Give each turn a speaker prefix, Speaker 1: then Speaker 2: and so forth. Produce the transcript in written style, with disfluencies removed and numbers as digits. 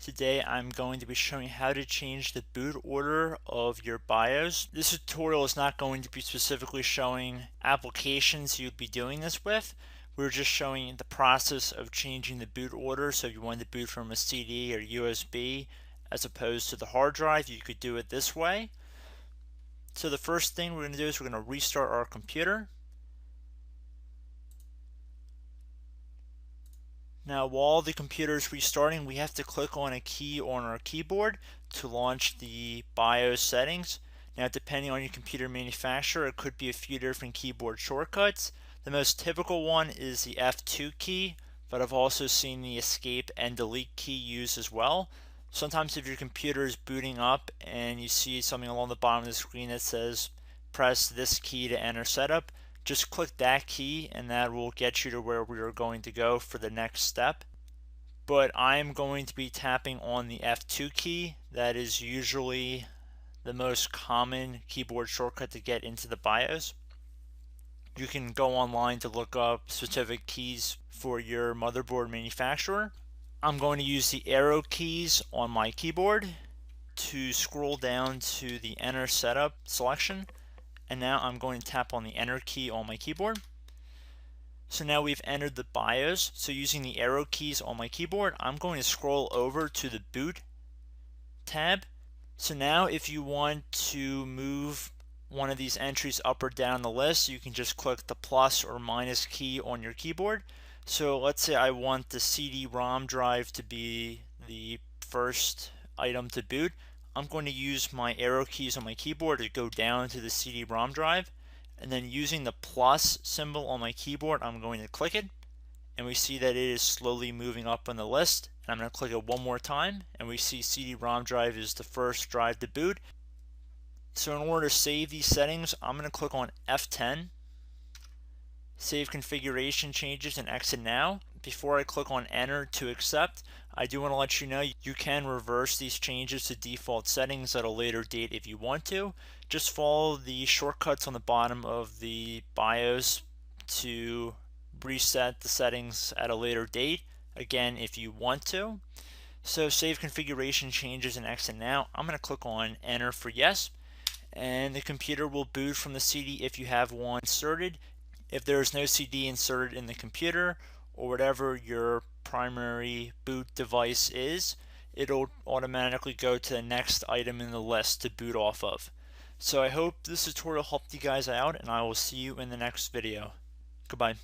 Speaker 1: Today I'm going to be showing how to change the boot order of your BIOS. This tutorial is not going to be specifically showing applications you'd be doing this with. We're just showing the process of changing the boot order. So if you want to boot from a CD or USB as opposed to the hard drive, you could do it this way. So the first thing we're going to do is we're going to restart our computer. Now while the computer is restarting, we have to click on a key on our keyboard to launch the BIOS settings. Now depending on your computer manufacturer, it could be a few different keyboard shortcuts. The most typical one is the F2 key, but I've also seen the escape and delete key used as well. Sometimes if your computer is booting up and you see something along the bottom of the screen that says press this key to enter setup, just click that key and that will get you to where we are going to go for the next step. But I'm going to be tapping on the F2 key. That is usually the most common keyboard shortcut to get into the BIOS. You can go online to look up specific keys for your motherboard manufacturer. I'm going to use the arrow keys on my keyboard to scroll down to the enter setup selection. And now I'm going to tap on the enter key on my keyboard. So now we've entered the BIOS. So using the arrow keys on my keyboard, I'm going to scroll over to the boot tab. So now if you want to move one of these entries up or down the list, you can just click the plus or minus key on your keyboard. So let's say I want the CD-ROM drive to be the first item to boot. I'm going to use my arrow keys on my keyboard to go down to the CD-ROM drive, and then using the plus symbol on my keyboard, I'm going to click it, and we see that it is slowly moving up on the list. And I'm going to click it one more time, and we see CD-ROM drive is the first drive to boot. So in order to save these settings, I'm going to click on F10, save configuration changes, and exit now. Before I click on enter to accept, I do want to let you know you can reverse these changes to default settings at a later date if you want to. Just follow the shortcuts on the bottom of the BIOS to reset the settings at a later date, again if you want to. So save configuration changes and exit now. I'm going to click on enter for yes, and the computer will boot from the CD if you have one inserted. If there is no CD inserted in the computer, or whatever your primary boot device is, it'll automatically go to the next item in the list to boot off of. So I hope this tutorial helped you guys out, and I will see you in the next video. Goodbye.